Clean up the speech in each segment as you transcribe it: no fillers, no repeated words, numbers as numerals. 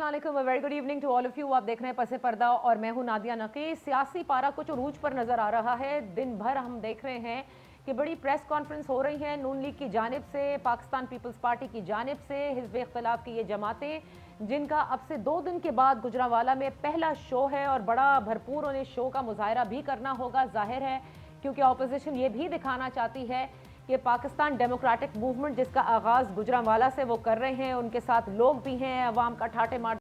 अस्सलाम वालेकुम, very good evening to all of you. आप देख रहे हैं पसे पर्दा और मैं हूं नादिया नकी। सियासी पारा कुछ उरूज पर नजर आ रहा है। दिन भर हम देख रहे हैं कि बड़ी प्रेस कॉन्फ्रेंस हो रही है नून लीग की जानिब से, पाकिस्तान पीपल्स पार्टी की जानिब से, हिज़्ब इख्तिलाफ की ये जमातें जिनका अब से 2 दिन के बाद गुजरांवाला में पहला शो है और बड़ा भरपूर उन्हें शो का मुजाहरा भी करना होगा, जाहिर है, क्योंकि अपोजिशन ये भी दिखाना चाहती है कि पाकिस्तान डेमोक्रेटिक मूवमेंट जिसका आगाज़ गुजरांवाला से वो कर रहे हैं, उनके साथ लोग भी हैं, अवाम का ठाटे मार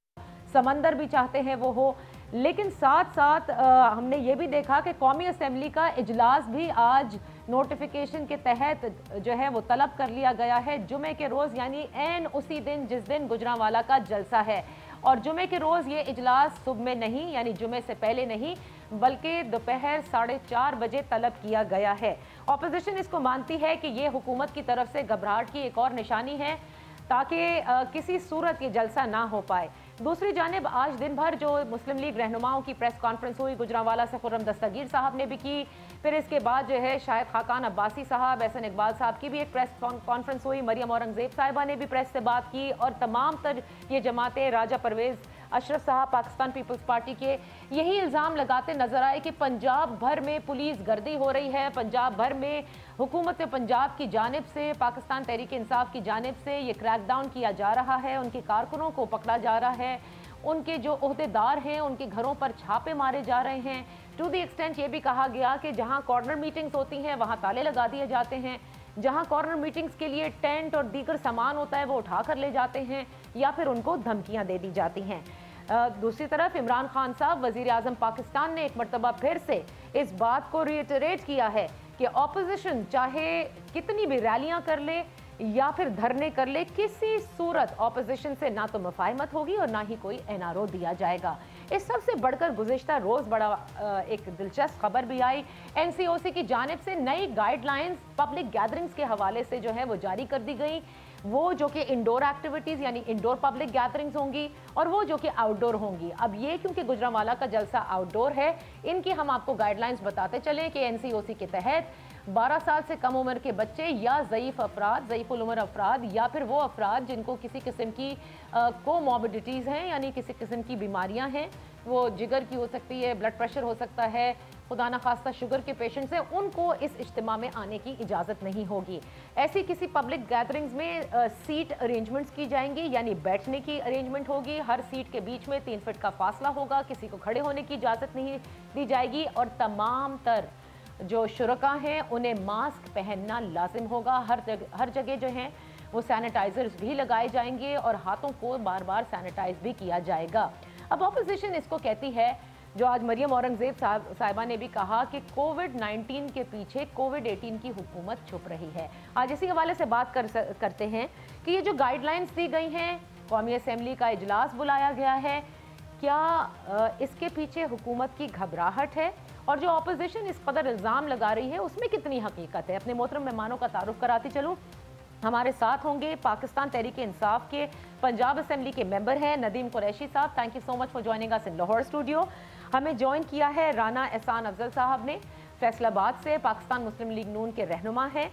समंदर भी चाहते हैं वो हो। लेकिन साथ साथ हमने ये भी देखा कि कौमी असम्बली का इजलास भी आज नोटिफिकेशन के तहत जो है वो तलब कर लिया गया है जुमे के रोज़, यानी ऐन उसी दिन जिस दिन गुजरांवाला का जलसा है। और जुमे के रोज़ ये इजलास सुबह में नहीं, यानी जुमे से पहले नहीं, बल्कि दोपहर 4:30 बजे तलब किया गया है। अपोजिशन इसको मानती है कि ये हुकूमत की तरफ से घबराहट की एक और निशानी है ताकि किसी सूरत ये जलसा ना हो पाए। दूसरी जानिब आज दिन भर जो मुस्लिम लीग रहनुमाओं की प्रेस कॉन्फ्रेंस हुई, गुजरांवाला से खुर्रम दस्तगीर साहब ने भी की, फिर इसके बाद जो है शाहिद खाकान अब्बासी साहब, एहसन इकबाल साहब की भी एक प्रेस कॉन्फ्रेंस हुई, मरियम औरंगजेब साहिबा ने भी प्रेस से बात की और तमाम तर ये जमातें, राजा परवेज़ अशरफ साहब पाकिस्तान पीपल्स पार्टी के, यही इल्ज़ाम लगाते नजर आए कि पंजाब भर में पुलिस गर्दी हो रही है, पंजाब भर में हुकूमत पंजाब की जानिब से, पाकिस्तान तहरीक इंसाफ की जानिब से ये क्रैकडाउन किया जा रहा है, उनके कारकुनों को पकड़ा जा रहा है, उनके जो ओहदेदार हैं उनके घरों पर छापे मारे जा रहे हैं। टू दी एक्सटेंट ये भी कहा गया कि जहां कॉर्नर मीटिंग्स होती हैं वहां ताले लगा दिए जाते हैं, जहां कॉर्नर मीटिंग्स के लिए टेंट और दीगर सामान होता है वो उठा कर ले जाते हैं या फिर उनको धमकियां दे दी जाती हैं। दूसरी तरफ इमरान खान साहब वज़ीर आज़म पाकिस्तान ने एक मरतबा फिर से इस बात को रिइटरेट किया है कि अपोजिशन चाहे कितनी भी रैलियां कर ले या फिर धरने कर ले, किसी सूरत अपोजिशन से ना तो मुफाहमत होगी और ना ही कोई एनआरओ दिया जाएगा। इस सबसे बढ़कर गुज़िश्ता रोज़ बड़ा एक दिलचस्प खबर भी आई। एनसीओसी की जानिब से नई गाइडलाइंस पब्लिक गैदरिंग्स के हवाले से जो है वो जारी कर दी गई, वो जो कि इंडोर एक्टिविटीज़ यानी इंडोर पब्लिक गैदरिंग्स होंगी और वो जो कि आउटडोर होंगी। अब ये क्योंकि गुजरांवाला का जलसा आउटडोर है, इनकी हम आपको गाइडलाइंस बताते चलें कि एनसीओसी के तहत 12 साल से कम उम्र के बच्चे या ज़ईफ़ अफराद, ज़ईफ़ुल उम्र अफराद या फिर वो अफराद जिनको किसी किस्म की कोमॉर्बिडिटीज़ हैं, यानी किसी किस्म की बीमारियां हैं, वो जिगर की हो सकती है, ब्लड प्रेशर हो सकता है, खुदा न खास्ता शुगर के पेशेंट्स हैं, उनको इस इज्तिमा में आने की इजाज़त नहीं होगी। ऐसी किसी पब्लिक गैदरिंग्स में सीट अरेंजमेंट्स की जाएंगी, यानी बैठने की अरेंजमेंट होगी, हर सीट के बीच में 3 फीट का फासला होगा, किसी को खड़े होने की इजाज़त नहीं दी जाएगी और तमाम तर जो शुरका हैं उन्हें मास्क पहनना लाजिम होगा। हर जगह जो हैं वो सैनिटाइजर्स भी लगाए जाएंगे और हाथों को बार बार सैनिटाइज भी किया जाएगा। अब अपोजिशन इसको कहती है, जो आज मरियम औरंगजेब साहिबा ने भी कहा कि कोविड-19 के पीछे कोविड-18 की हुकूमत छुप रही है। आज इसी हवाले से बात करते हैं कि ये जो गाइडलाइंस दी गई हैं, कौमी असम्बली का इजलास बुलाया गया है, क्या इसके पीछे हुकूमत की घबराहट है और जो अपोजिशन इस कदर इल्ज़ाम लगा रही है उसमें कितनी हकीकत है। अपने मोहतरम मेहमानों का तारुफ कराती चलूँ। हमारे साथ होंगे पाकिस्तान तहरीक इंसाफ के पंजाब असम्बली के मेंबर हैं नदीम कुरैशी साहब, thank you so much for joining us in Lahore studio. हमें ज्वाइन किया है राना एहसान अफजल साहब ने, फैसलाबाद से पाकिस्तान मुस्लिम लीग नून के रहनुमा हैं,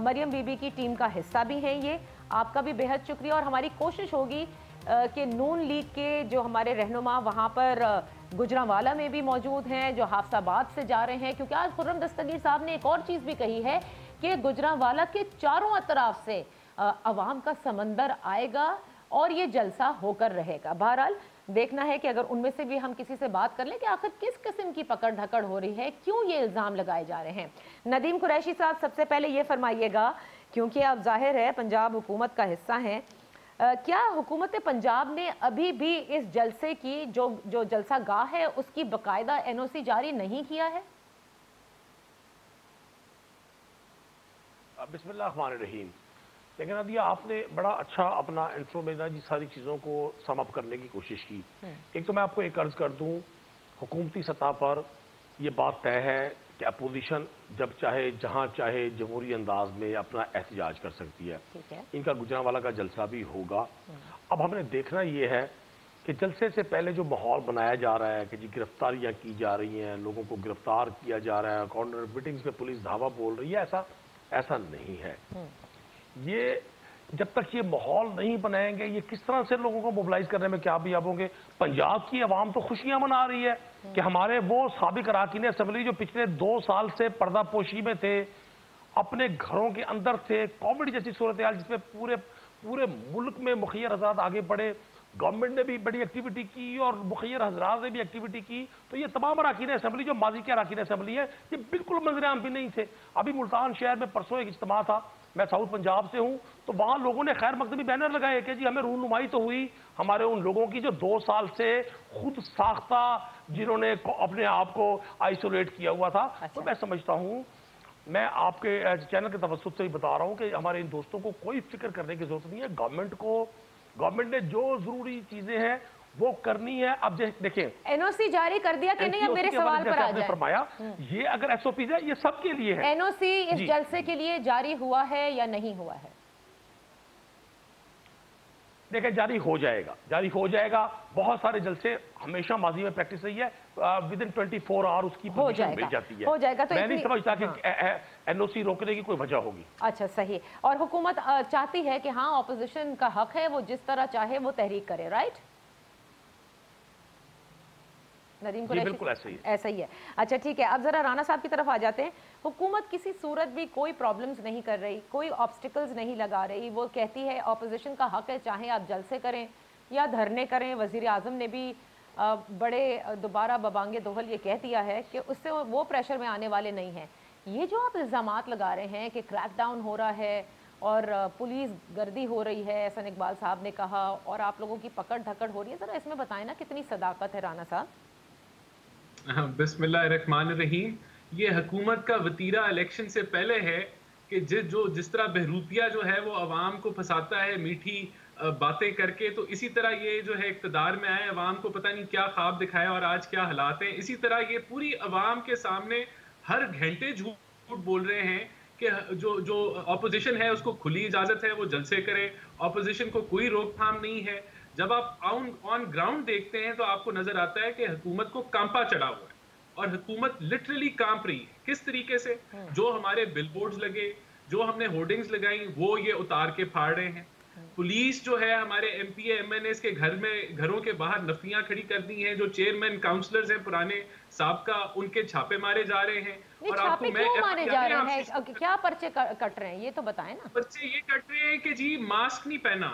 मरियम बीबी की टीम का हिस्सा भी हैं ये, आपका भी बेहद शुक्रिया। और हमारी कोशिश होगी कि नून लीग के जो हमारे रहनुमा वहाँ पर गुजरांवाला में भी मौजूद हैं, जो हाफसाबाद से जा रहे हैं, क्योंकि आज खुर्रम दस्तगीर साहब ने एक और चीज़ भी कही है कि गुजरांवाला के चारों अतराफ से अवाम का समंदर आएगा और ये जलसा होकर रहेगा। बहरहाल देखना है कि अगर उनमें से भी हम किसी से बात कर लें कि आखिर किस किस्म की पकड़ धकड़ हो रही है, क्यों ये इल्ज़ाम लगाए जा रहे हैं। नदीम कुरैशी साहब, सबसे पहले ये फरमाइएगा, क्योंकि आप जाहिर है पंजाब हुकूमत का हिस्सा हैं, क्या हुकूमत पंजाब ने अभी भी इस जलसे की जो जलसा गाह है उसकी बाकायदा एनओसी जारी नहीं किया है? बिस्मिल्लाहिर्रहमानिर्रहीम। लेकिन अदिया आपने बड़ा अच्छा अपना इंट्रो में ना जी सारी चीज़ों को सम अप करने की कोशिश की। एक तो मैं आपको एक अर्ज कर दूं, हुकूमती सतह पर यह बात तय है कि अपोजिशन जब चाहे जहां चाहे जमहूरी अंदाज में अपना एहतजाज कर सकती है। इनका गुजरांवाला का जलसा भी होगा। अब हमने देखना यह है कि जलसे से पहले जो माहौल बनाया जा रहा है कि जी गिरफ्तारियां की जा रही हैं, लोगों को गिरफ्तार किया जा रहा है, कॉर्नर मीटिंग्स में पुलिस धावा बोल रही है, ऐसा नहीं है। जब तक ये माहौल नहीं बनाएंगे, ये किस तरह से लोगों को मोबिलाइज करने में कामयाब होंगे? पंजाब की आवाम तो खुशियां मना रही है कि हमारे वो साबिक अरकान असेंबली जो पिछले 2 साल से पर्दापोशी में थे, अपने घरों के अंदर थे, कोविड जैसी सूरत हाल जिसमें पूरे मुल्क में मुखियर हजरात आगे बढ़े, गवर्नमेंट ने भी बड़ी एक्टिविटी की और मुखियर हजरात ने भी एक्टिविटी की, तो ये तमाम अरकान असेंबली जो माजी के अरकान असेंबली है, ये बिल्कुल मंजर-ए-आम भी नहीं थे। अभी मुल्तान शहर में परसों एक इज्तिमा था, मैं साउथ पंजाब से हूं, तो वहां लोगों ने खैर मकदमी बैनर लगाए कि जी हमें रूनुमाई तो हुई हमारे उन लोगों की जो 2 साल से खुद साख्ता, जिन्होंने अपने आप को आइसोलेट किया हुआ था। तो मैं समझता हूं, मैं आपके चैनल के तवज्जुह से ही बता रहा हूं कि हमारे इन दोस्तों को कोई फिक्र करने की जरूरत नहीं है। गवर्नमेंट ने जो जरूरी चीजें हैं वो करनी है। अब देखें, एनओसी जारी कर दिया कि नहीं? अब मेरे सवाल पर आ जाए। फरमाया ये अगर एसओपी है, ये सबके लिए है। एनओसी इस जलसे के लिए जारी हुआ है या नहीं हुआ है? देखें, जारी हो जाएगा। बहुत सारे जलसे हमेशा माजी में प्रैक्टिस रही है, विद इन 24 आवर उसकी परमिशन मिल जाती है। हो जाएगा। तो मैं नहीं समझता कि एनओसी रोकने की कोई वजह होगी। अच्छा, सही। और हुकूमत चाहती है कि हाँ, ऑपोजिशन का हक है, वो जिस तरह चाहे वो तहरीक करे, राइट? नदीम कुरैशी, बिल्कुल ऐसा ही है। अच्छा, ठीक है। अब जरा राना साहब की तरफ आ जाते हैं। हुकूमत किसी सूरत भी कोई प्रॉब्लम्स नहीं कर रही, कोई ऑब्स्टिकल्स नहीं लगा रही। वो कहती है ऑपोजिशन का हक है, चाहे आप जलसे करें या धरने करें। वजीर आजम ने भी बड़े दोबारा बबांगे दोहल ये कह दिया है कि उससे वो प्रेशर में आने वाले नहीं हैं। ये जो आप इल्ज़ामात लगा रहे हैं कि क्रैक डाउन हो रहा है और पुलिस गर्दी हो रही है, एहसन इकबाल साहब ने कहा, और आप लोगों की पकड़ धकड़ हो रही है, ज़रा इसमें बताएं ना कितनी सदाकत है राना साहब? बिस्मिल्लाहिर्रहमानिर्रहीम। ये हुकूमत का वतीरा इलेक्शन से पहले है कि जिस तरह बहरूपिया जो है वो अवाम को फंसाता है मीठी बातें करके, तो इसी तरह ये जो है इक़्तिदार में आए, अवाम को पता नहीं क्या ख्वाब दिखाया और आज क्या हालात हैं। इसी तरह ये पूरी अवाम के सामने हर घंटे झूठ बोल रहे हैं कि जो ऑपोजिशन है उसको खुली इजाजत है, वो जलसे करे, ऑपोजिशन को कोई रोकथाम नहीं है। जब आप ऑन ग्राउंड देखते हैं तो आपको नजर आता है कि हुकूमत को कांपा चढ़ा हुआ है और हुकूमत लिटरली कांप रही है। किस तरीके से? जो हमारे बिलबोर्ड्स लगे, जो हमने होर्डिंग्स लगाई, वो ये उतार के फाड़ रहे हैं। पुलिस जो है हमारे एमपी एमएनएस के घरों के बाहर नफियां खड़ी कर दी हैं। जो चेयरमैन काउंसलर्स हैं पुराने साहब का, उनके छापे मारे जा रहे हैं। और आपको मैं मारे जा रहे हैं, क्या पर्चे कट रहे हैं ये तो बताएं ना। पर्चे ये कट रहे हैं कि जी मास्क नहीं पहना,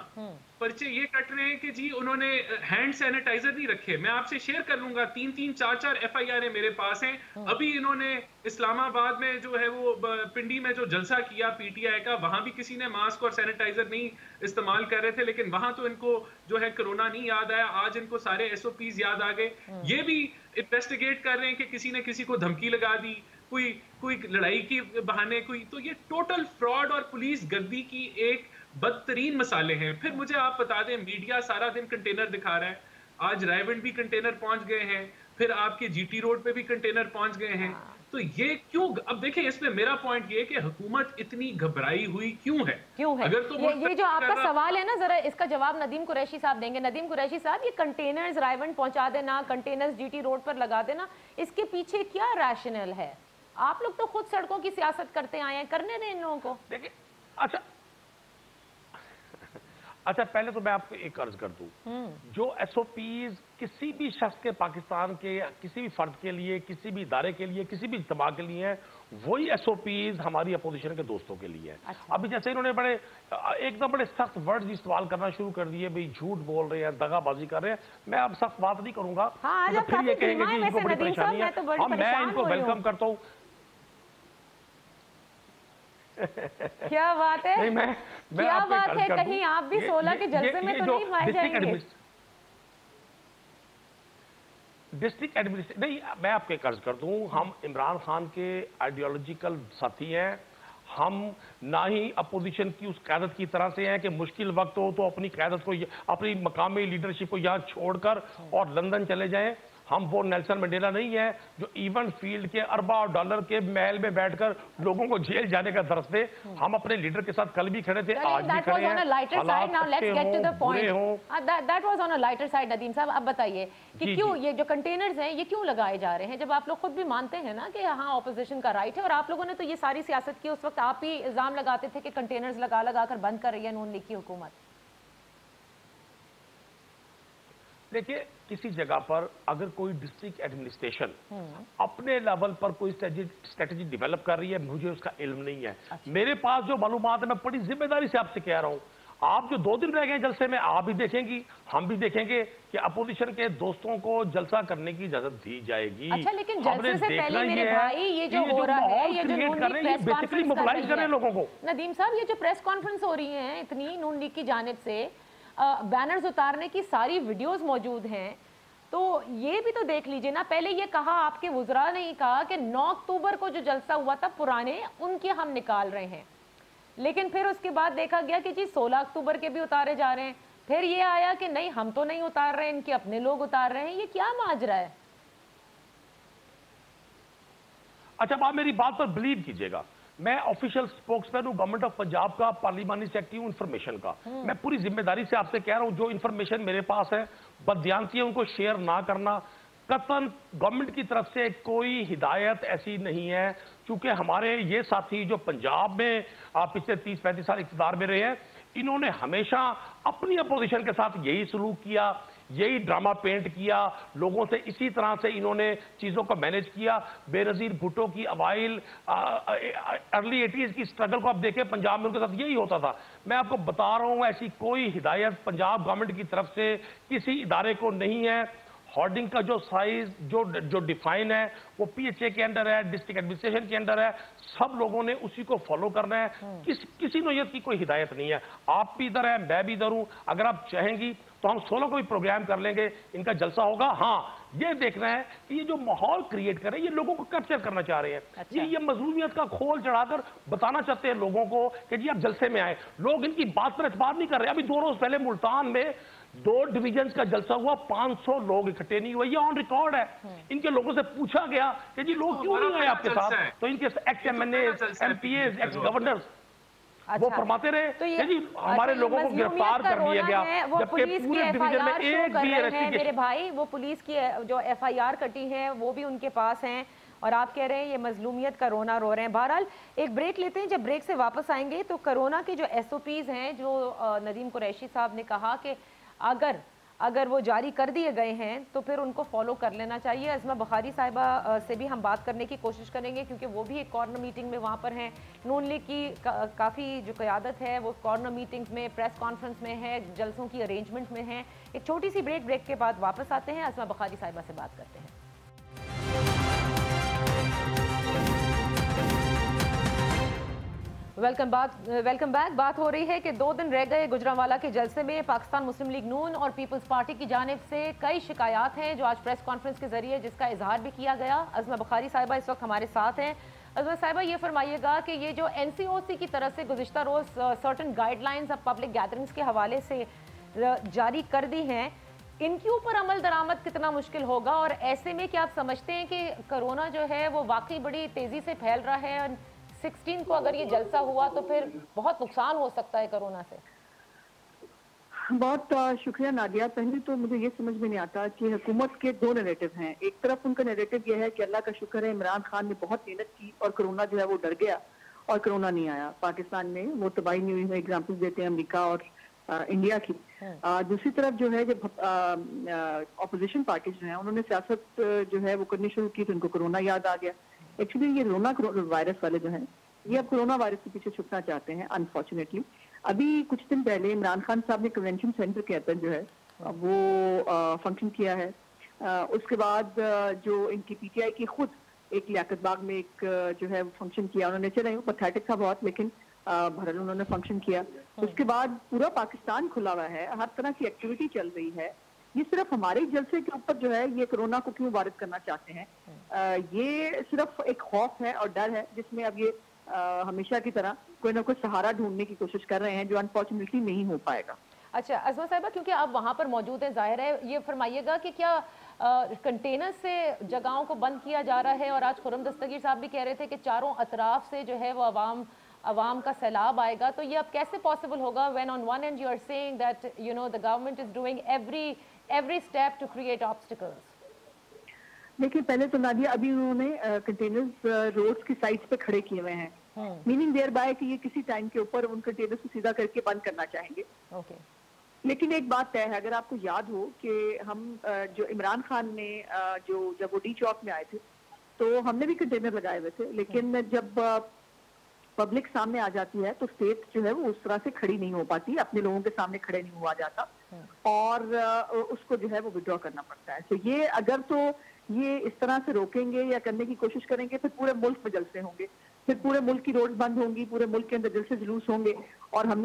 पर्चे ये कट रहे हैं कि जी उन्होंने हैंड सैनिटाइजर नहीं रखे। मैं आपसे शेयर कर लूंगा, 3-3, 4-4 एफआईआर मेरे पास हैं। अभी इन्होंने इस्लामाबाद में जो है वो पिंडी में जो जलसा किया पीटीआई का, वहां भी किसी ने मास्क और सैनिटाइजर नहीं इस्तेमाल कर रहे थे, लेकिन वहां तो इनको जो है कोरोना नहीं याद आया। आज इनको सारे एसओपीज याद आ गए। ये भी इन्वेस्टिगेट कर रहे हैं कि किसी ने किसी को धमकी लगा दी, कोई लड़ाई की बहाने कोई। तो ये टोटल फ्रॉड और पुलिस गर्दी की एक बदतरीन मसाले हैं। फिर मुझे आप बता दें, मीडिया सारा दिन कंटेनर दिखा रहा है। आज रायविंड भी कंटेनर पहुंच गए हैं, फिर आपके जीटी रोड पे भी कंटेनर पहुंच गए हैं। तो ये क्यों? अब देखें, इसमें मेरा पॉइंट ये कि हुकूमत इतनी घबराई हुई क्यों है? अगर तो ये जो आपका सवाल है ना, जरा इसका जवाब नदीम कुरैशी साहब देंगे। नदीम कुरैशी साहब, ये कंटेनर्स रायविंड पहुंचा देना, कंटेनर्स जीटी रोड पर लगा देना, इसके पीछे क्या रैशनल है? आप लोग तो खुद सड़कों की सियासत करते आए हैं, करने दें इन लोगों को। देखिए, अच्छा पहले तो मैं आपको एक अर्ज कर दूं, जो एसओपीज किसी भी शख्स के, पाकिस्तान के किसी भी फर्द के लिए, किसी भी इदारे के लिए, किसी भी इज्तिमा के लिए है, वही एसओपीज हमारी अपोजिशन के दोस्तों के लिए है। अच्छा। अभी जैसे इन्होंने एकदम बड़े सख्त वर्ड्स इस्तेमाल करना शुरू कर दिए, भाई झूठ बोल रहे हैं, दगाबाजी कर रहे हैं। मैं अब सख्त बात नहीं करूंगा। हाँ, तो फिर ये कहेंगे कि इनको बड़ी परेशानी है। मैं इनको वेलकम करता हूँ। क्या बात है? नहीं, क्या बात है? कहीं आप भी 16 के जलसे में तो नहीं मारे जाएंगे? डिस्ट्रिक्ट एडमिनिस्ट्रेशन नहीं, मैं आपको एक अर्ज कर दूं, हम इमरान खान के आइडियोलॉजिकल साथी हैं। हम ना ही अपोजिशन की उस क़यादत की तरह से हैं कि मुश्किल वक्त हो तो अपनी क़यादत को, अपनी मकामी लीडरशिप को यहाँ छोड़कर और लंदन चले जाएं। हम वो नेल्सन मंडेला नहीं है जो इवेंट फील्ड के अरबों डॉलर के महल में बैठकर लोगों को जेल जाने का दर्ज थे। हम अपने लीडर के साथ कल भी खड़े थे, आज भी खड़े हैं। That was on a lighter side. Nadeem साहब, अब बताइए कि क्यों ये जो कंटेनर्स हैं ये क्यों लगाए जा रहे हैं, जब आप लोग खुद भी मानते हैं ना कि हाँ ऑपोजिशन का राइट है, और आप लोगों ने तो ये सारी सियासत की, उस वक्त आप ही इल्जाम लगाते थे कि कंटेनर्स लगा लगा कर बंद कर रही है नून लीग की हुकूमत। देखिए, किसी जगह पर अगर कोई डिस्ट्रिक्ट एडमिनिस्ट्रेशन अपने लेवल पर कोई स्ट्रेटेजी डेवलप कर रही है, मुझे उसका इल्म नहीं है। अच्छा। मेरे पास जो मालूमात है, मैं बड़ी जिम्मेदारी से आपसे कह रहा हूं, आप जो 2 दिन रह गए जलसे में, आप भी देखेंगी, हम भी देखेंगे कि अपोजिशन के दोस्तों को जलसा करने की इजाजत दी जाएगी। अच्छा, लेकिन जलसे से पहले मेरे भाई ये जो हो रहा है, ये जो नून लीग प्रेस कॉन्फ्रेंस मोबिलाइज कर रहे हैं लोगों को। नदीम साहब, ये जो प्रेस कॉन्फ्रेंस हो रही है इतनी नून लीग की जानिब से, बैनर्स उतारने की सारी वीडियोस मौजूद हैं, तो ये भी तो देख लीजिए ना। पहले ये कहा आपके वुज़रा ने कहा कि 9 अक्टूबर को जो जलसा हुआ था पुराने, उनके हम निकाल रहे हैं, लेकिन फिर उसके बाद देखा गया कि जी 16 अक्टूबर के भी उतारे जा रहे हैं। फिर ये आया कि नहीं, हम तो नहीं उतार रहे हैं, इनके अपने लोग उतार रहे हैं। ये क्या माजरा है? अच्छा, आप मेरी बात पर बिलीव कीजिएगा, मैं ऑफिशियल स्पोक्समैन हूं गवर्नमेंट ऑफ पंजाब का, पार्लिमानी सेक्रेटरी हूं इंफॉर्मेशन का। मैं पूरी जिम्मेदारी से आपसे कह रहा हूं, जो इंफॉर्मेशन मेरे पास है, बदयांती है, उनको शेयर ना करना। कतन गवर्नमेंट की तरफ से कोई हिदायत ऐसी नहीं है, क्योंकि हमारे ये साथी जो पंजाब में पिछले 30-35 साल इक़्तिदार में रहे हैं, इन्होंने हमेशा अपनी अपोजिशन के साथ यही सलूक किया, यही ड्रामा पेंट किया लोगों से, इसी तरह से इन्होंने चीज़ों को मैनेज किया। बेनज़ीर भुट्टो की अवाइल अर्ली 80s की स्ट्रगल को आप देखें, पंजाब में उनके साथ यही होता था। मैं आपको बता रहा हूं, ऐसी कोई हिदायत पंजाब गवर्नमेंट की तरफ से किसी इदारे को नहीं है। होर्डिंग का जो साइज जो डिफाइन है वो PHA के अंडर है, डिस्ट्रिक्ट एडमिनिस्ट्रेशन के अंडर है, सब लोगों ने उसी को फॉलो करना है। किसी नौयत की कोई हिदायत नहीं है। आप भी इधर हैं, मैं भी इधर हूं। अगर आप चाहेंगी तो हम 16 को भी प्रोग्राम कर लेंगे, इनका जलसा होगा। हाँ, ये देख रहे हैं कि ये जो माहौल क्रिएट कर रहे हैं, ये लोगों को कैप्चर करना चाह रहे हैं। अच्छा। ये मजलूमियत का खोल चढ़ाकर बताना चाहते हैं लोगों को कि जी आप जलसे में आए। लोग इनकी बात पर एतबार नहीं कर रहे। अभी 2 रोज पहले मुल्तान में 2 डिवीजन का जलसा हुआ, 500 लोग इकट्ठे नहीं हुए, ये ऑन रिकॉर्ड है। इनके लोगों से पूछा गया कि जी लोग क्यों नहीं आए आपके साथ, तो इनके x MNA, MPAs, x governors वो फरमाते रहे तो ये जी हमारे लोगों को गिरफ्तार कर लिया गया, जबकि पूरे डिवीजन में एक भी अरेस्ट। मेरे भाई, वो पुलिस की जो FIR कटी है वो भी उनके पास हैं, और आप कह रहे हैं ये मजलूमियत का रोना रो रहे हैं। बहरहाल एक ब्रेक लेते हैं, जब ब्रेक से वापस आएंगे तो कोरोना के जो SOPs हैं, जो नदीम कुरैशी साहब ने कहा कि अगर वो जारी कर दिए गए हैं तो फिर उनको फॉलो कर लेना चाहिए। अज़मा बुखारी साहिबा से भी हम बात करने की कोशिश करेंगे, क्योंकि वो भी एक कॉर्नर मीटिंग में वहाँ पर हैं। नून लीग की काफ़ी जो क़यादत है वो कॉर्नर मीटिंग्स में, प्रेस कॉन्फ्रेंस में है, जलसों की अरेंजमेंट में है। एक छोटी सी ब्रेक के बाद वापस आते हैं, अज़मा बुखारी साहिबा से बात करते हैं। Welcome back. बात हो रही है कि 2 दिन रह गए गुजरांवाला के जलसे में पाकिस्तान मुस्लिम लीग नून और पीपल्स पार्टी की जानिब से कई शिकायत हैं, जो आज प्रेस कॉन्फ्रेंस के जरिए जिसका इजहार भी किया गया। अज़मा बुखारी साहिबा इस वक्त हमारे साथ हैं। अज़मा साहिबा, ये फरमाइएगा कि ये जो NCOC की तरफ से गुज़िश्ता रोज़ सर्टन गाइडलाइंस अब पब्लिक गैदरिंग्स के हवाले से जारी कर दी हैं, इनके ऊपर अमल दरामद कितना मुश्किल होगा? और ऐसे में क्या आप समझते हैं कि कोरोना जो है वो वाकई बड़ी तेज़ी से फैल रहा है? 16 को अगर ये जलसा हुआ तो फिर बहुत नुकसान हो सकता है कोरोना से। बहुत शुक्रिया नादिया। पहले तो मुझे ये समझ में नहीं आता कि हुकूमत के 2 नैरेटिव हैं। एक तरफ उनका नैरेटिव ये है कि अल्लाह का शुक्र है इमरान खान ने बहुत मेहनत की और कोरोना जो है वो डर गया और कोरोना नहीं आया पाकिस्तान में। वो तबाही नहीं हुई है, एग्जाम्पल देते हैं अमेरिका और इंडिया की। दूसरी तरफ जो है जब अपोजिशन पार्टीज जो है उन्होंने सियासत जो है वो करनी शुरू की तो उनको कोरोना याद आ गया। एक्चुअली ये कोरोना वायरस वाले जो हैं ये अब कोरोना वायरस के पीछे छुपना चाहते हैं अनफॉर्चुनेटली। अभी कुछ दिन पहले इमरान खान साहब ने कन्वेंशन सेंटर के अंदर जो है वो फंक्शन किया है। उसके बाद जो इनकी PTI की खुद एक लियाकत बाग में एक जो है फंक्शन किया उन्होंने। चले पैथेटिक था बहुत, लेकिन भरल उन्होंने फंक्शन किया। उसके बाद पूरा पाकिस्तान खुला हुआ है, हर तरह की एक्टिविटी चल रही है। ये सिर्फ हमारे जलसे के ऊपर जो है ये कोरोना को क्यों वारिद करना चाहते हैं? ये सिर्फ एक खौफ है और डर है जिसमें अब ये हमेशा की तरह कोई ना कोई सहारा ढूंढने की कोशिश कर रहे हैं, जो अनफॉर्चुनेटली नहीं हो पाएगा। अच्छा अज़मा साहिबा, क्योंकि आप वहाँ पर मौजूद हैं, जाहिर है, ये फरमाइएगा कि क्या कंटेनर से जगहों को बंद किया जा रहा है और आज खुर्रम दस्तगीर साहब भी कह रहे थे कि चारों अतराफ से जो है वो अवाम का सैलाब आएगा, तो ये अब कैसे पॉसिबल होगा when on one end you are saying that you know the government is doing every step to create obstacles? देखिए, पहले तो नादिया अभी उन्होंने कंटेनर्स रोड्स की साइड्स पे खड़े किए हुए हैं, मीनिंग देयर बाय कि ये किसी टाइम के ऊपर उन कंटेनर्स को सीधा करके बंद करना चाहेंगे। ओके। लेकिन एक बात तय है, अगर आपको याद हो कि हम जो इमरान खान ने जब वो डी चौक में आए थे तो हमने भी कंटेनर लगाए हुए थे, लेकिन जब पब्लिक सामने आ जाती है तो स्टेट जो है वो उस तरह से खड़ी नहीं हो पाती, अपने लोगों के सामने खड़े नहीं हुआ जाता और उसको जो है वो विड्रॉ करना पड़ता है। तो ये अगर तो ये इस तरह से रोकेंगे या करने की कोशिश करेंगे फिर पूरे मुल्क में जलसे होंगे, फिर पूरे मुल्क की रोड बंद होंगी, पूरे मुल्क के अंदर जलसे जुलूस होंगे। और हम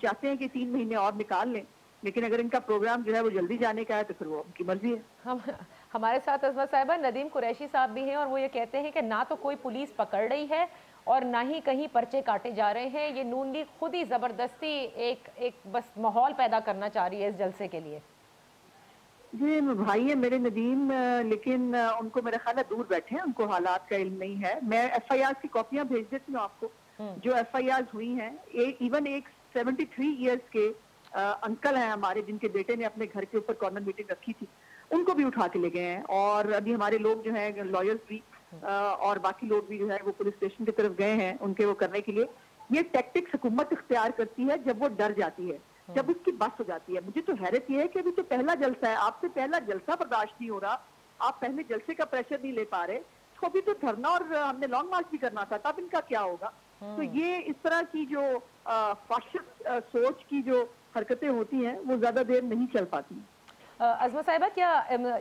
चाहते हैं कि 3 महीने और निकाल लें, लेकिन अगर इनका प्रोग्राम जो है वो जल्दी जाने का है तो फिर वो उनकी मर्जी है। हमारे साथ अज़मा साहिबा नदीम कुरैशी साहब भी हैं और वो ये कहते हैं कि ना तो कोई पुलिस पकड़ रही है और ना ही कहीं पर्चे काटे जा रहे हैं, ये नून लीग खुद ही जबरदस्ती एक बस माहौल पैदा करना चाह रही है इस जलसे के लिए। जी भाई है मेरे नदीम, लेकिन उनको मेरा ख्याल है दूर बैठे हैं, उनको हालात का इल्म नहीं है। मैं FIR की कॉपियां भेज देती हूँ आपको, जो FIR हुई हैं। इवन एक 73 इयर्स के अंकल हैं हमारे, जिनके बेटे ने अपने घर के ऊपर कॉर्नर मीटिंग रखी थी, उनको भी उठा के ले गए हैं। और अभी हमारे लोग जो हैं लॉयर्स भी और बाकी लोग भी जो है वो पुलिस स्टेशन की तरफ गए हैं उनके वो करने के लिए। ये टैक्टिक्स हुकूमत इख्तियार करती है जब वो डर जाती है, जब उसकी बस हो जाती है। मुझे तो हैरत ये है कि अभी तो पहला जलसा है, आपसे पहला जलसा बर्दाश्त नहीं हो रहा, आप पहले जलसे का प्रेशर नहीं ले पा रहे, तो अभी तो धरना और हमने लॉन्ग मार्च भी करना था, तब इनका क्या होगा? तो ये इस तरह की जो फाशिस्ट सोच की जो हरकतें होती हैं वो ज्यादा देर नहीं चल पाती। अज़मा साहिबा, क्या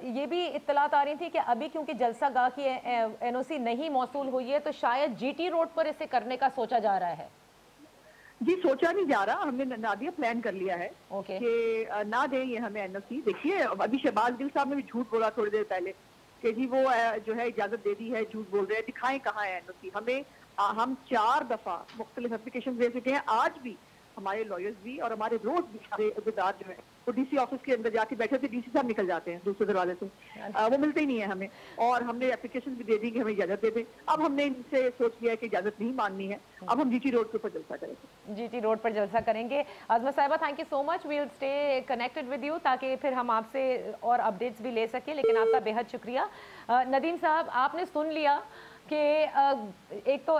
ये भी इत्तलात आ रही थी कि अभी क्योंकि जलसा गाह की NOC नहीं मौसूल हुई है तो शायद GT रोड पर इसे करने का सोचा जा रहा है? जी सोचा नहीं जा रहा, हमने नादिया प्लान कर लिया है कि ना दें ये हमें NOC। देखिए अभी शहबाज गिल साहब ने भी झूठ बोला थोड़ी देर पहले कि जी वो जो है इजाजत दे दी है, झूठ बोल रहे हैं, दिखाएं कहाँ है NOC हमें। हम 4 दफा मुख्तलिफ एप्लीकेशन दे चुके हैं, आज भी हमारे लॉयर्स भी और हमारे रोज भी सारे अहदेदार जो है वो DC ऑफिस के अंदर जाके बैठे थे, DC साहब निकल जाते हैं दूसरे दरवाजे से, वो मिलते ही नहीं है हमें। और हमने एप्लीकेशन भी दे दी कि हमें इजाजत दे दें। अब हमने इनसे सोच लिया कि इजाजत नहीं माननी है, अब हम GT रोड के ऊपर जलसा करेंगे। GT रोड पर जलसा करेंगे। अज़मा साहिबा, thank you so much, we will stay connected with you ताकि फिर हम आपसे और अपडेट्स भी ले सकें, लेकिन आपका बेहद शुक्रिया। नदीम साहब, आपने सुन लिया कि एक तो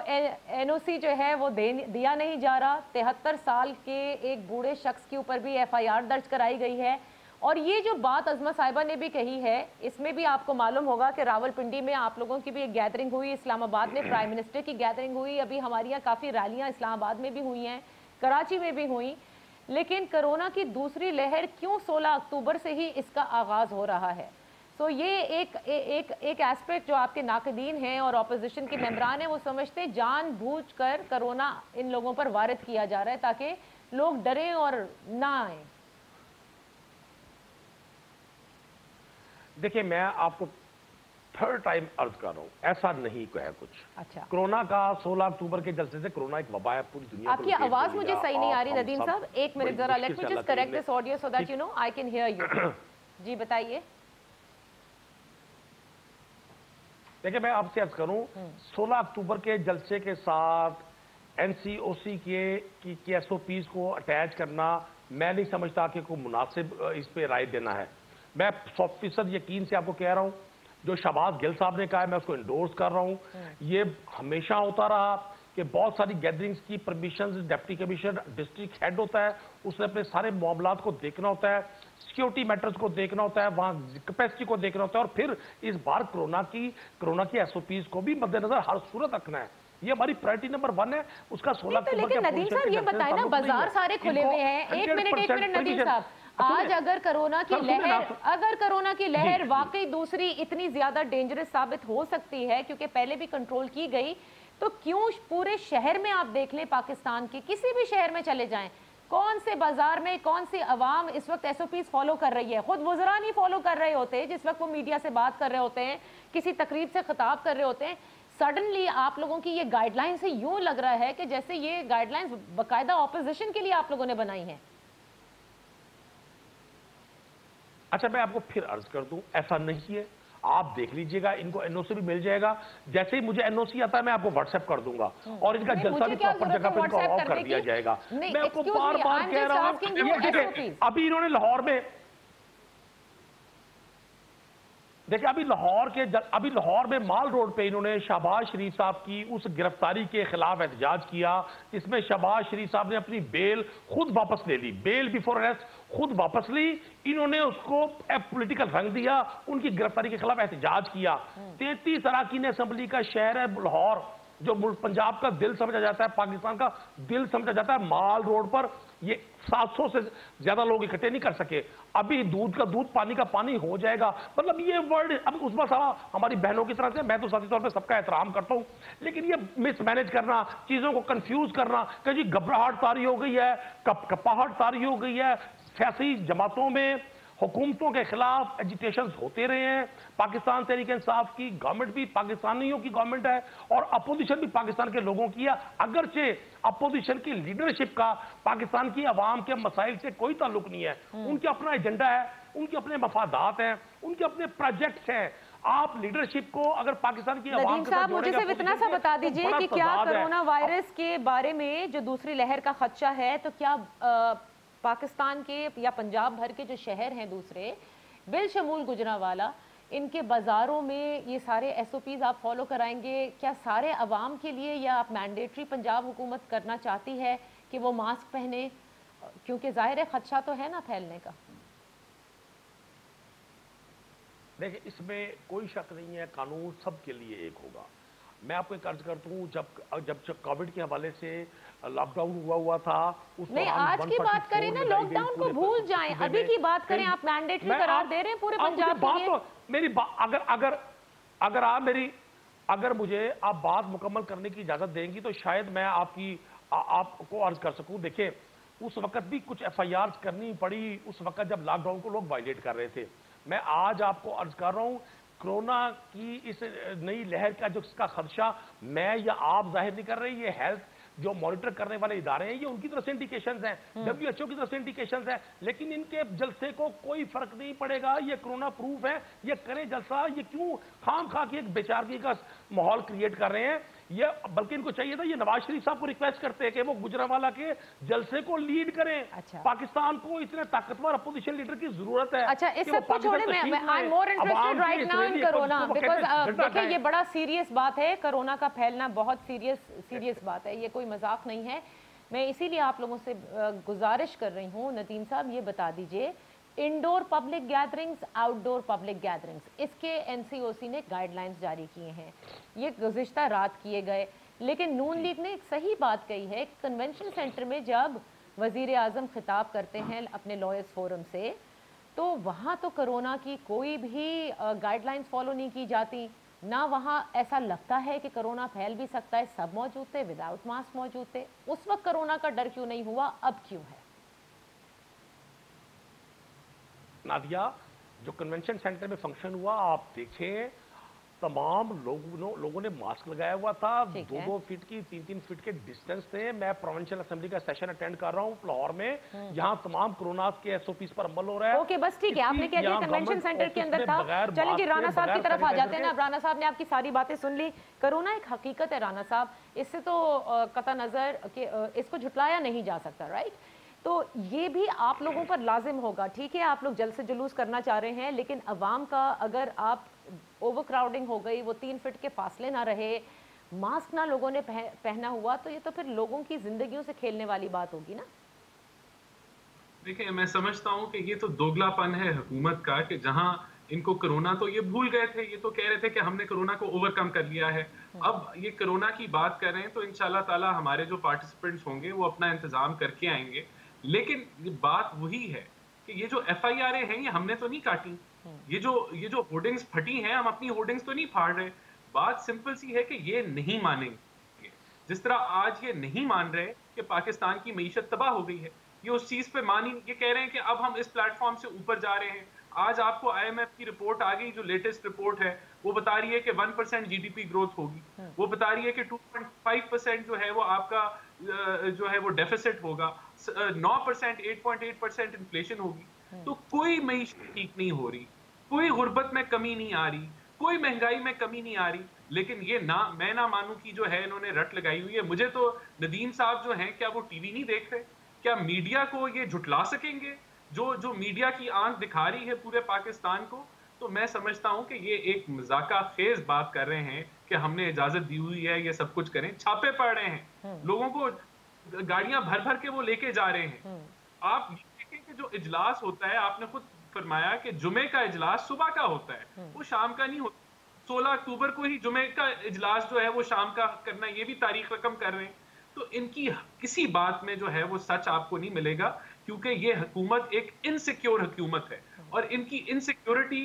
NOC जो है वो दिया नहीं जा रहा, 73 साल के एक बूढ़े शख्स के ऊपर भी FIR दर्ज कराई गई है। और ये जो बात अज़मा साहिबा ने भी कही है, इसमें भी आपको मालूम होगा कि रावलपिंडी में आप लोगों की भी एक गैदरिंग हुई, इस्लामाबाद में प्राइम मिनिस्टर की गैदरिंग हुई, अभी हमारी यहाँ काफ़ी रैलियाँ इस्लामाबाद में भी हुई हैं, कराची में भी हुई। लेकिन कोरोना की दूसरी लहर क्यों 16 अक्टूबर से ही इसका आगाज़ हो रहा है? तो ये एक एस्पेक्ट जो आपके नाक़दीन हैं और अपोजिशन के मेंबरान हैं वो समझते हैं जानबूझकर कोरोना इन लोगों पर वारिद किया जा रहा है ताकि लोग डरें और ना आए। देखिए, मैं आपको 3rd टाइम अर्ज कर रहा हूँ, ऐसा नहीं है कुछ। अच्छा, कोरोना का 16 अक्टूबर के जलसे से कोरोना एक वबा है पूरी दुनिया। आपकी आवाज मुझे सही नहीं आ रही नदीम साहब, एक मिनट जरा, let me just correct this audio so that you know I can hear you. जी बताइए। देखिए, मैं आपसे अर्ज करूं, 16 अक्टूबर के जलसे के साथ NCOC की SOPs को अटैच करना मैं नहीं समझता कि कोई मुनासिब इस पे राय देना है। मैं 100% यकीन से आपको कह रहा हूं, जो शहबाज गिल साहब ने कहा है मैं उसको इंडोर्स कर रहा हूं। ये हमेशा होता रहा कि बहुत सारी गैदरिंग्स की permission deputy commissioner district head होता है, उसने अपने सारे मामलात को देखना होता है, सिक्योरिटी मैटर्स को देखना होता है, वहां कैपेसिटी को देखना होता है, और फिर इस बार कोरोना की SOPs को भी मद्देनजर हर सूरत रखना है। ये हमारी प्रायोरिटी नंबर 1 है। उसका 16 अक्टूबर लेकिन नदीम साहब ये बताए ना, बाजार सारे खुले हुए हैं। एक मिनट नदीम साहब, आज अगर कोरोना की लहर वाकई दूसरी इतनी ज्यादा डेंजरस साबित हो सकती है, क्योंकि पहले भी कंट्रोल की गई, तो क्यों पूरे शहर में आप देख लें, पाकिस्तान के किसी भी शहर में चले जाएं, कौन से बाजार में कौन सी अवाम इस वक्त SOPs फॉलो कर रही है? खुद वज़रा नहीं फॉलो कर रहे होते जिस वक्त वो मीडिया से बात कर रहे होते हैं, किसी तकरीब से खिताब कर रहे होते हैं। सडनली आप लोगों की ये गाइडलाइन से यूं लग रहा है कि जैसे ये गाइडलाइंस बाकायदा ऑपोजिशन के लिए आप लोगों ने बनाई हैं। अच्छा, मैं आपको फिर अर्ज कर दूं, ऐसा नहीं है, आप देख लीजिएगा, इनको एनओसी भी मिल जाएगा। जैसे ही मुझे एनओसी आता है मैं आपको व्हाट्सएप कर दूंगा और इनका जलसा भी प्रॉपर जगह पे इनको ऑफ कर दिया जाएगा। मैं आपको बार बार कह रहा हूं, अभी इन्होंने लाहौर में देखिए, अभी लाहौर में माल रोड पे इन्होंने शहबाज शरीफ साहब की उस गिरफ्तारी के खिलाफ एहतजाज किया, इसमें शहबाज शरीफ साहब ने अपनी बेल खुद वापस ले ली, बेल बिफोर अरेस्ट खुद वापस ली। इन्होंने उसको पॉलिटिकल रंग दिया, उनकी गिरफ्तारी के खिलाफ एहतजाज किया। 33 अरकान असेंबली का शहर है लाहौर, जो पंजाब का दिल समझा जाता है, पाकिस्तान का दिल समझा जाता है। माल रोड पर ये 700 से ज्यादा लोग इकट्ठे नहीं कर सके। अभी दूध का दूध, पानी का पानी हो जाएगा। मतलब ये वर्ड, अब उसमें सारा हमारी बहनों की तरह से, मैं तो साथी तौर पे सबका एहतराम करता हूं, लेकिन ये मिसमैनेज करना, चीजों को कंफ्यूज करना कि जी घबराहट तारी हो गई है, कपाहट तारी हो गई है, सियासी जमातों में हुकूमतों के खिलाफ एजिटेशंस होते रहे हैं। पाकिस्तान तहरीक इंसाफ की गवर्नमेंट भी पाकिस्तानियों की गवर्नमेंट है और अपोजिशन भी पाकिस्तान के लोगों की है। अगरचे अपोजिशन की लीडरशिप का पाकिस्तान की आवाम के मसाइल से कोई ताल्लुक नहीं है, उनके अपना एजेंडा है, उनके अपने मफादात हैं, उनके अपने प्रोजेक्ट्स हैं। आप लीडरशिप को अगर पाकिस्तान की आवाम के साथ मुझे सिर्फ इतना सा बता दीजिए कि क्या कोरोना वायरस के बारे में जो दूसरी लहर का खदशा है, तो क्या पाकिस्तान के या पंजाब भर के जो शहर हैं दूसरे, बिलशमूल गुजरांवाला, इनके बाज़ारों में ये सारे SOPs आप फॉलो कराएंगे क्या सारे अवाम के लिए, या आप मैंडेटरी पंजाब हुकूमत करना चाहती है कि वो मास्क पहने, क्योंकि जाहिर है खदशा तो है ना फैलने का? देखिए, इसमें कोई शक नहीं है, कानून सबके लिए एक होगा। मैं आपको एक अर्ज करता हूँ, जब कोविड के हवाले से लॉकडाउन हुआ था, उस नहीं, आज की बात करें ना, लॉकडाउन को भूल जाएं, अभी की बात करें। आप मैंडेटरी करार दे रहे हैं पूरे पंजाब के लिए। मेरी अगर मुझे आप बात मुकम्मल करने की इजाजत देंगी तो शायद मैं आपको अर्ज कर सकूं। देखिए, उस वक्त भी कुछ FIRs करनी पड़ी, उस वक्त जब लॉकडाउन को लोग वायलेट कर रहे थे। मैं आज आपको अर्ज कर रहा हूं, कोरोना की इस नई लहर का जो इसका खदशा मैं या आप जाहिर नहीं कर रहे, ये हेल्थ जो मॉनिटर करने वाले इदारे हैं, ये उनकी तरफ से इंडिकेशंस हैं, WHO की तरफ से इंडिकेशंस हैं, लेकिन इनके जलसे को कोई फर्क नहीं पड़ेगा। ये कोरोना प्रूफ है, ये करें जलसा, ये क्यों खाम खा के एक बेचारगी का माहौल क्रिएट कर रहे हैं। ये बल्कि इनको चाहिए था, ये नवाज शरीफ साहब को रिक्वेस्ट करते हैं कि वो गुजरांवाला के जलसे को लीड करें। अच्छा। पाकिस्तान को इतने ताकतवर अपोजिशन लीडर की जरूरत है। अच्छा, इस सब को छोड़े, मैं I am more interested right now in corona, because देखिए ये बड़ा सीरियस बात है, कोरोना का फैलना बहुत सीरियस बात है, ये कोई मजाक नहीं है। मैं इसीलिए आप लोगों से गुजारिश कर रही हूँ, नदीम साहब ये बता दीजिए, indoor public gatherings, outdoor public gatherings, इसके NCOC ने गाइडलाइंस जारी किए हैं, ये गुज़िश्ता रात किए गए। लेकिन नून लीग ने एक सही बात कही है, कन्वेंशन सेंटर में जब वजीर आज़म खिताब करते हैं अपने लॉयर्स फोरम से, तो वहाँ तो कोरोना की कोई भी गाइडलाइंस फॉलो नहीं की जाती, ना वहाँ ऐसा लगता है कि कोरोना फैल भी सकता है। सब मौजूद थे, विदाउट मास्क मौजूद थे। उस वक्त कोरोना का डर क्यों नहीं हुआ, अब क्यों है? नादिया, जो कन्वेंशन सेंटर में फंक्शन हुआ, आप देखें तमाम लोगों ने मास्क लगाया हुआ था, 2-2 फीट की 3-3 फीट के डिस्टेंस थे। मैं प्रोविंशियल असेंबली का सेशन अटेंड कर रहा हूं लाहौर में, यहाँ तमाम कोरोना के SOPs पर अमल हो रहा है। ओके, बस ठीक है, आपने कह दिया कन्वेंशन सेंटर के अंदर था। चलिए जी, राणा साहब की तरफ आ जाते हैं ना। राणा साहब ने आपकी सारी बातें सुन ली। कोरोना एक हकीकत है राणा साहब, इससे तो कतई नजर कि इसको झुटलाया नहीं जा सकता, राइट? तो ये भी आप लोगों पर लाजिम होगा। ठीक है, आप लोग जल्द से जुलूस करना चाह रहे हैं, लेकिन अवाम का अगर आप ओवर क्राउडिंग हो गई, वो 3 फीट के फासले ना रहे, मास्क ना लोगों ने पहना हुआ, तो ये तो फिर लोगों की जिंदगियों से खेलने वाली बात होगी ना। देखिए, मैं समझता हूँ कि ये तो दोगलापन है हुकूमत का, कि जहां इनको कोरोना तो ये भूल गए थे, ये तो कह रहे थे कि हमने कोरोना को ओवरकम कर लिया है। अब ये कोरोना की बात कर रहे हैं, तो इंशाल्लाह ताला हमारे जो पार्टिसिपेंट्स होंगे वो अपना इंतजाम करके आएंगे। लेकिन ये बात वही है कि ये जो FIR हैं, ये हमने तो नहीं काटी। ये जो होर्डिंग्स फटी हैं, हम अपनी होर्डिंग्स तो नहीं फाड़ रहे। बात सिंपल सी है कि ये नहीं मानेंगे। जिस तरह आज ये नहीं मान रहे कि पाकिस्तान की मईशत तबाह हो गई है, ये उस चीज पे ये कह रहे हैं कि अब हम इस प्लेटफॉर्म से ऊपर जा रहे हैं। आज आपको IMF की रिपोर्ट आ गई, जो लेटेस्ट रिपोर्ट है, वो बता रही है कि 1% GDP ग्रोथ होगी। वो बता रही है कि 2.5% जो है वो आपका जो है वो डेफिसिट होगा, 9% 8.8% इन्फ्लेशन होगी। तो कोई मईशत ठीक नहीं हो रही, कोई गुर्बत में कमी नहीं आ रही, कोई महंगाई में कमी नहीं आ रही, लेकिन ये ना मैं ना मानूं कि जो है इन्होंने रट लगाई हुई है। मुझे तो नदीम साहब जो हैं, क्या वो टीवी नहीं देख रहे? क्या मीडिया को ये झुटला सकेंगे? जो मीडिया की आंख दिखा रही है पूरे पाकिस्तान को, तो मैं समझता हूं कि ये एक मजाका खेज बात कर रहे हैं कि हमने इजाजत दी हुई है ये सब कुछ करें। छापे पड़ रहे हैं, लोगों को गाड़ियां भर भर के वो लेके जा रहे हैं। आप ये देखें कि जो इजलास होता है, आपने खुद फरमाया कि जुमे का इजलास सुबह का होता है, वो शाम का नहीं होता। 16 अक्टूबर को ही जुमे का इजलास जो है वो शाम का करना, ये भी तारीख रकम कर रहे हैं। तो इनकी किसी बात में जो है वो सच आपको नहीं मिलेगा, क्योंकि ये हुकूमत एक इनसिक्योर हुकूमत है और इनकी इनसिक्योरिटी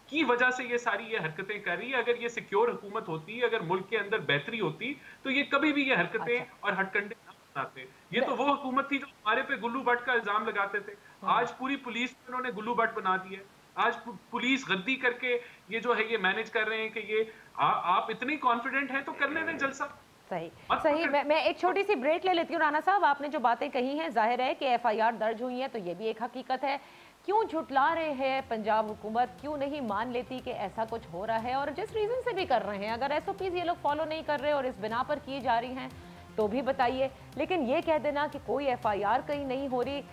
की वजह से ये सारी ये हरकतें कर रही है। अगर ये सिक्योर हुकूमत होती, अगर मुल्क के अंदर बेहतरी होती, तो ये कभी भी ये हरकतें और हटकंडे ना बनाते। ये तो वो हुकूमत थी जो हमारे पे गुल्लू भट्ट का इल्जाम लगाते थे। आज पूरी पुलिस को इन्होंने गुल्लू भट्ट बना दिया। आज पुलिस गद्दी करके ये जो है ये मैनेज कर रहे हैं कि ये आप इतनी कॉन्फिडेंट हैं तो करने दें जलसा। सही। मैं एक छोटी सी ब्रेक ले लेती हूँ। राना साहब, आपने जो बातें कही हैं, जाहिर है कि एफआईआर दर्ज हुई है, तो ये भी एक हकीकत है। क्यों झुटला रहे हैं पंजाब हुकूमत, क्यों नहीं मान लेती कि ऐसा कुछ हो रहा है? और जिस रीजन से भी कर रहे हैं, अगर एसओपीज ये लोग फॉलो नहीं कर रहे और इस बिना पर किए जा रही हैं तो भी बताइए। लेकिन ये कह देना कि कोई एफआईआर कहीं नहीं हो रही,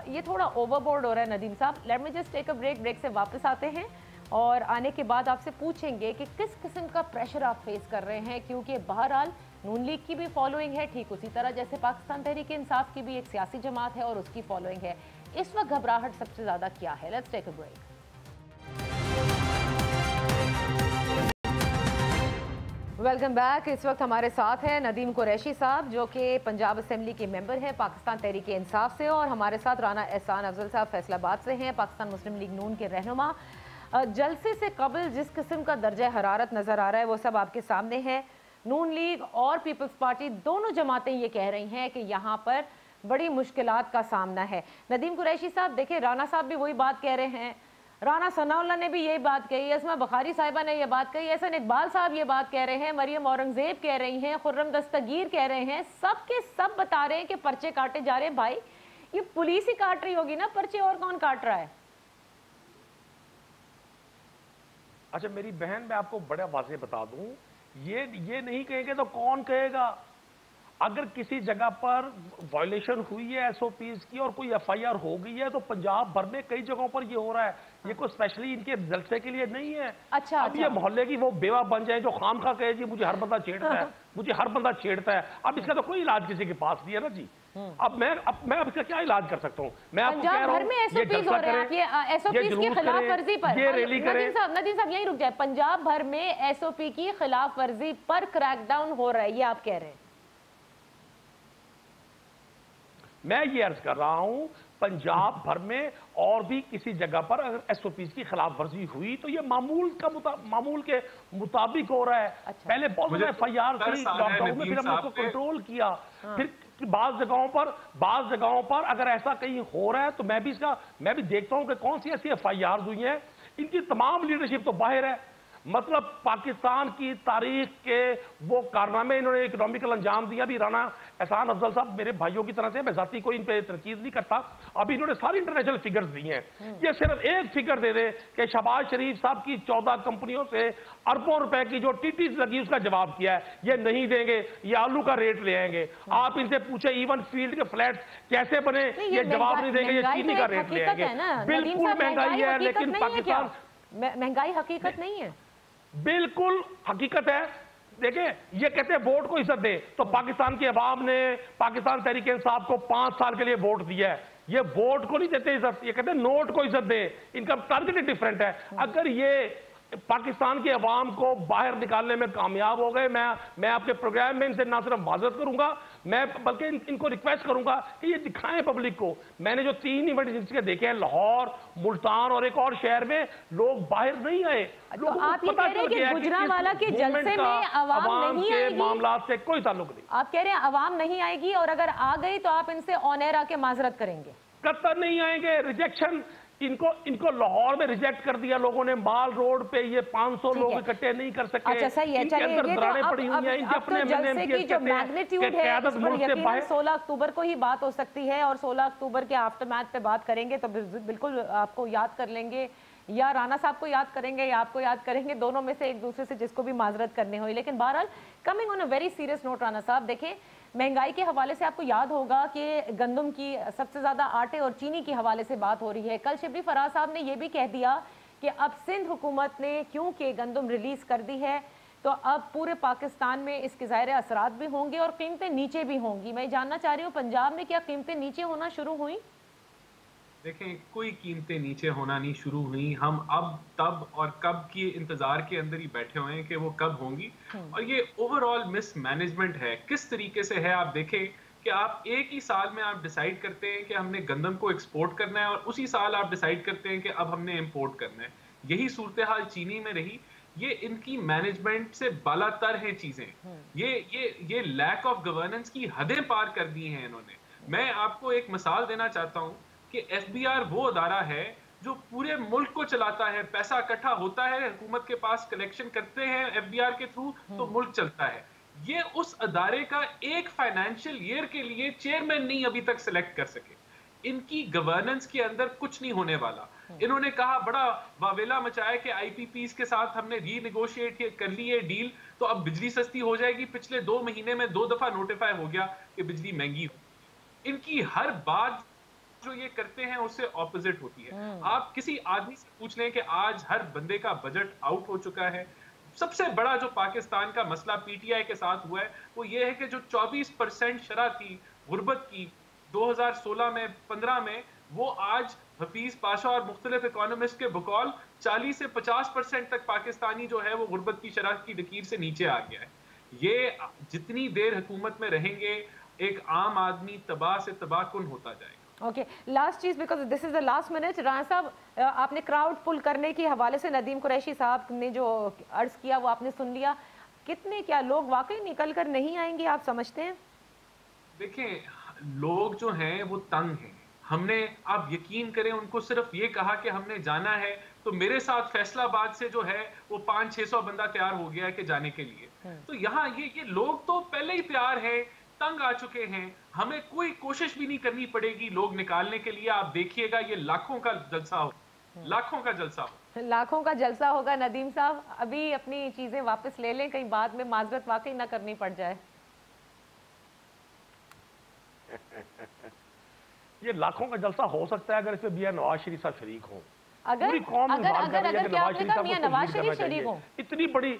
ये थोड़ा ओवरबोर्ड हो रहा है। नदीम साहब, let me just take a break. Break से वापस आते हैं और आने के बाद आपसे पूछेंगे कि किस किस्म का प्रेशर आप फेस कर रहे हैं, क्योंकि बहरहाल नून लीग की भी फॉलोइंग है, ठीक उसी तरह जैसे पाकिस्तान तहरीक इंसाफ की भी एक सियासी जमात है और उसकी फॉलोइंग है। इस वक्त घबराहट सबसे ज्यादा क्या है? Let's take a break. Welcome back. इस वक्त हमारे साथ हैं नदीम कुरैशी साहब, जो कि पंजाब असेंबली के मेंबर हैं पाकिस्तान तहरीक इंसाफ से, और हमारे साथ राना एहसान अफजल साहब फैसलाबाद से हैं, पाकिस्तान मुस्लिम लीग नून के रहनुमा। जलसे से कबल जिस किस्म का दर्जा हरारत नज़र आ रहा है वो सब आपके सामने है। नून लीग और पीपल्स पार्टी दोनों जमातें ये कह रही हैं कि यहाँ पर बड़ी मुश्किलात का सामना है। नदीम कुरैशी साहब, देखिए राना साहब भी वही बात कह रहे हैं, राना सनाउल्लाह ने भी यही बात कही, असमा बुखारी साहिबा ने यह बात कही, एहसन इकबाल साहब ये बात कह रहे हैं, मरियम औरंगजेब कह रही हैं, खुर्रम दस्तगीर कह रहे हैं, सब के सब बता रहे हैं कि पर्चे काटे जा रहे हैं। भाई ये पुलिस ही काट रही होगी ना पर्चे, और कौन काट रहा है? अच्छा मेरी बहन, मैं आपको बड़ा वाज़ेह बता दूं, ये नहीं कहेंगे तो कौन कहेगा? अगर किसी जगह पर वायलेशन हुई है एसओपीज की और कोई एफआईआर हो गई है, तो पंजाब भर में कई जगहों पर ये हो रहा है। ये कोई स्पेशली इनके जलसे के लिए नहीं है। अच्छा, अब ये मोहल्ले की वो बेवा बन जाए जो खामखा कहे जी मुझे हर बंदा छेड़ता है, मुझे हर बंदा छेड़ता है। अब इसका तो कोई इलाज किसी के पास नहीं है ना जी। अब मैं इसका क्या इलाज कर सकता हूँ? मैं आपको कह रहा हूँ ये जलसा करें, एसओपी की खिलाफ वर्जी पर, ये रैली करें। नदीम साहब यही रुक जाए, पंजाब भर में एसओपी की खिलाफ वर्जी पर क्रैकडाउन हो रहा है, ये आप कह रहे हैं? मैं ये अर्ज कर रहा हूं पंजाब भर में और भी किसी जगह पर अगर एसओपीज की खिलाफ वर्जी हुई तो ये मामूल के मुताबिक हो रहा है। अच्छा। पहले बहुत एफआईआर करी लॉकडाउन में, फिर हमने उसको कंट्रोल किया। फिर बाज जगहों पर अगर ऐसा कहीं हो रहा है तो मैं भी देखता हूं कि कौन सी ऐसी एफआईआर हुई है। इनकी तमाम लीडरशिप तो बाहर है, मतलब पाकिस्तान की तारीख के वो कारनामे इन्होंने इकोनॉमिकल अंजाम दिया। भी राना एहसान अफजल साहब मेरे भाइयों की तरह से, मैं जाती कोई इन पे तनकीद नहीं करता, अभी इन्होंने सारी इंटरनेशनल फिगर्स दी हैं। ये सिर्फ एक फिगर दे दे कि शहबाज शरीफ साहब की 14 कंपनियों से अरबों रुपए की जो टीटीज लगी उसका जवाब किया है, ये नहीं देंगे, ये आलू का रेट ले आएंगे। आप इनसे पूछे इवन फील्ड के फ्लैट्स कैसे बने, ये जवाब नहीं देंगे, ये चीनी का रेट ले आएंगे। बिल्कुल महंगाई है, लेकिन पाकिस्तान महंगाई हकीकत नहीं है, बिल्कुल हकीकत है। देखिए ये कहते हैं वोट को इज्जत दे, तो पाकिस्तान की अवाम ने पाकिस्तान तहरीक इंसाफ को 5 साल के लिए वोट दिया है। ये वोट को नहीं देते इज्जत, ये कहते हैं नोट को इज्जत दे। इनका टारगेट डिफरेंट है। अगर ये पाकिस्तान के अवाम को बाहर निकालने में कामयाब हो गए, मैं आपके प्रोग्राम में इनसे ना सिर्फ माजरत करूंगा, मैं बल्कि इनको रिक्वेस्ट करूंगा कि ये दिखाएं पब्लिक को। मैंने जो 3 इवेंट जिसके देखे हैं, लाहौर, मुल्तान और एक और शहर में, लोग बाहर नहीं आए। तो आप ये कह रहे हैं कि गुजरांवाला के जलसे में अवाम नहीं आएगी, मामला से कोई ताल्लुक नहीं। आप कह रहे हैं अवाम नहीं आएगी, और अगर आ गई तो आप इनसे ऑन एयर आके माजरत करेंगे? कतई नहीं आएंगे। रिजेक्शन इनको लाहौर में रिजेक्ट कर दिया लोगों ने, माल रोड पे ये 500 लोग इकट्ठे नहीं कर सके। अच्छा सही है, इनके अंदर दरारें पड़ी हुई हैं, इनके अपने जलसे की जो मैग्नीट्यूड है इस पर यकीनन 16 अक्टूबर को ही बात हो सकती है, और 16 अक्टूबर के आफ्टरमैथ पे बात करेंगे तो बिल्कुल आपको याद कर लेंगे, या राना साहब को याद करेंगे या आपको याद करेंगे, दोनों में से एक दूसरे से जिसको भी माजरत करनी हुई। लेकिन बहरहाल coming on a very serious note Rana साहब, देखें महंगाई के हवाले से आपको याद होगा कि गंदम की सबसे ज़्यादा आटे और चीनी के हवाले से बात हो रही है। कल शिबली फराज साहब ने यह भी कह दिया कि अब सिंध हुकूमत ने क्योंकि गंदम रिलीज़ कर दी है तो अब पूरे पाकिस्तान में इसके ज़ाहिर असरात भी होंगे और कीमतें नीचे भी होंगी। मैं जानना चाह रही हूँ पंजाब में क्या कीमतें नीचे होना शुरू हुई? देखें, कोई कीमतें नीचे होना नहीं शुरू हुई। हम अब तब और कब के इंतजार के अंदर ही बैठे हुए हैं कि वो कब होंगी। और ये ओवरऑल मिसमैनेजमेंट है। किस तरीके से है आप देखें कि आप एक ही साल में आप डिसाइड करते हैं कि हमने गंदम को एक्सपोर्ट करना है और उसी साल आप डिसाइड करते हैं कि अब हमने इंपोर्ट करना है। यही सूरत हाल चीनी में रही। ये इनकी मैनेजमेंट से बालातर है चीजें। ये लैक ऑफ गवर्नेंस की हदें पार कर दी हैं इन्होंने। मैं आपको एक मिसाल देना चाहता हूं कि एफबीआर वो अदारा है जो पूरे मुल्क को चलाता है। पैसा इकट्ठा होता है, हुकूमत के पास कलेक्शन करते हैं एफबीआर के थ्रू, तो मुल्क चलता है। ये उस अदारे का एक फाइनेंशियल ईयर के लिए चेयरमैन नहीं अभी तक सिलेक्ट कर सके। इनकी गवर्नेंस के अंदर कुछ नहीं होने वाला। इन्होंने कहा, बड़ा वावेला मचाया कि आईपीपीज के साथ हमने रीनेगोशिएट कर ली है डील, तो अब बिजली सस्ती हो जाएगी। पिछले 2 महीने में 2 दफा नोटिफाई हो गया कि बिजली महंगी हो। इनकी हर बात जो ये करते हैं उससे ऑपोजिट होती है। आप किसी आदमी से पूछ लें कि आज हर बंदे का बजट आउट हो चुका है। सबसे बड़ा जो पाकिस्तान का मसला पीटीआई के साथ हुआ है वो ये है कि जो 24% शरह थी गुर्बत की 2016 में 15 में, वो आज हफीज पाशा और मुख्तलिफ इकोनॉमिस्ट के बकौल 40 से 50% तक पाकिस्तानी जो है वो गुर्बत की शरह की लकीर से नीचे आ गया है। ये जितनी देर हुकूमत में रहेंगे एक आम आदमी तबाह से तबाहकुन होता जाएगा। Okay, last cheese, because this is the last minute. Rana साहब, आपने क्राउड पुल करने के हवाले से नदीम कुरैशी साहब ने जो अर्ज़ किया वो आपने सुन लिया। कितने क्या लोग वाकई निकल कर नहीं आएंगे आप समझते हैं? देखें, लोग जो हैं वो तंग हैं। हमने, आप यकीन करें, उनको सिर्फ ये कहा कि हमने जाना है, तो मेरे साथ फैसलाबाद से जो है वो 500-600 बंदा तैयार हो गया है कि जाने के लिए। तो यहाँ ये लोग तो पहले ही तैयार हैं, तंग आ चुके हैं। हमें कोई कोशिश भी नहीं करनी पड़ेगी लोग निकालने के लिए। आप देखिएगा ये लाखों का जलसा हो, लाखों का जलसा हो, लाखों का जलसा होगा। नदीम साहब, अभी अपनी चीजें वापस ले लें, कहीं बाद में माजरत वाकई ना करनी पड़ जाए। ये लाखों का जलसा हो सकता है अगर इसमें मियां नवाज शरीफ साहब शरीक हों। अगर क्या आपने कहा मियां नवाज शरीफ शरीक हों? इतनी बड़ी,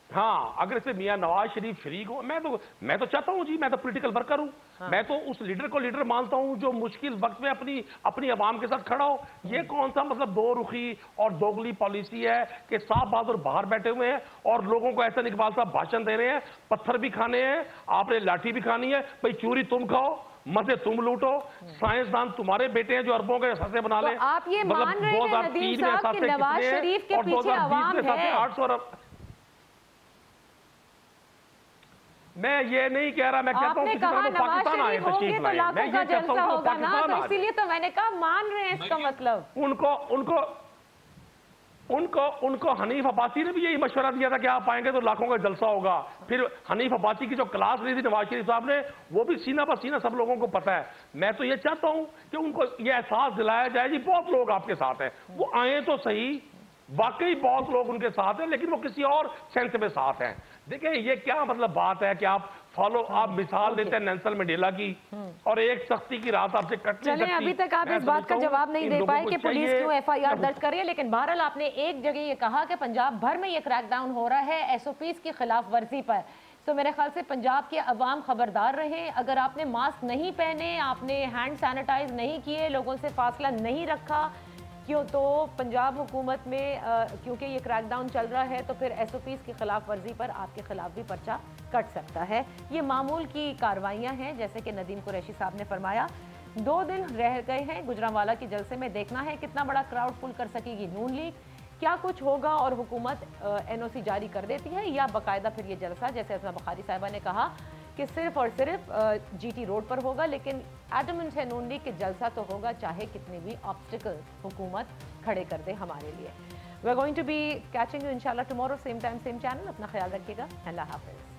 हाँ, अगर इसमें मियां नवाज शरीफ शरीक हो, मैं तो चाहता हूँ जी, मैं तो पॉलिटिकल वर्कर हूँ। हाँ। मैं तो उस लीडर को लीडर मानता हूँ जो मुश्किल वक्त में अपनी आवाम के साथ खड़ा हो। ये कौन सा मतलब दो रुखी और दोगली पॉलिसी है कि साफ बहादुर बाहर बैठे हुए हैं और लोगों को ऐसा इकबाल साहब भाषण दे रहे हैं, पत्थर भी खाने हैं, आपने लाठी भी खानी है, भाई चूरी तुम खाओ, मजे तुम लूटो, साइंसदान तुम्हारे बेटे हैं जो अरबों के ससे बना ले। आप ये मान रहे हैं नदीम साहब कि नवाज शरीफ के पीछे आवाम है? 800 अरब। मैं ये नहीं कह रहा, मैं कहता हूं कि पाकिस्तान आए तशरीफ लाए। मैं ये कहता हूं पाकिस्तान आए, इसीलिए तो मैंने कहा मान रहे हैं। इसका मतलब उनको हनीफ अब्बासी ने भी यही मशवरा दिया था कि आप आएंगे तो लाखों का जलसा होगा। फिर हनीफ अब्बासी की जो क्लास ली थी नवाज शरीफ साहब ने, वो भी सीना पर सीना सब लोगों को पता है। मैं तो ये चाहता हूं कि उनको ये एहसास दिलाया जाए जी बहुत लोग आपके साथ हैं, वो आए तो सही, वाकई बहुत लोग उनके साथ हैं, लेकिन वो किसी और सेंस में साथ हैं। देखिए ये क्या मतलब बात है कि आप मिसाल देते हैं नेल्सन मंडेला की और एक सख्ती की रात आपसे कटने चलें। अभी तक आप इस बात का जवाब नहीं दे पाए कि पुलिस क्यों एफआईआर दर्ज कर रही है, लेकिन बहरहाल आपने एक जगह ये कहा कि पंजाब भर में ये क्रैकडाउन हो रहा है एसओपीज की खिलाफ वर्जी पर। तो मेरे ख्याल से पंजाब के अवाम खबरदार रहे। अगर आपने मास्क नहीं पहने, आपने हैंड सैनिटाइज नहीं किए, लोगों से फासला नहीं रखा, क्यों तो पंजाब हुकूमत में क्योंकि ये क्रैकडाउन चल रहा है तो फिर एसओपीज़ की खिलाफ वर्जी पर आपके खिलाफ भी पर्चा कट सकता है। ये मामूल की कार्रवाइयाँ हैं, जैसे कि नदीम कुरैशी साहब ने फरमाया। 2 दिन रह गए हैं गुजरांवाला के जलसे में, देखना है कितना बड़ा क्राउड पुल कर सकेगी नून लीग, क्या कुछ होगा और हुकूमत एनओसी जारी कर देती है या बाकायदा फिर ये जलसा, जैसे असमा बुखारी साहिबा ने कहा कि कि सिर्फ और सिर्फ जीटी रोड पर होगा, लेकिन एडमेंट है नून लीग कि जलसा तो होगा चाहे कितने भी ऑब्स्टिकल हुकूमत खड़े कर दे हमारे लिए। We are going to be catching you इंशाल्लाह tomorrow, same time same channel. अपना ख्याल रखिएगा। अल्लाह हाफिज।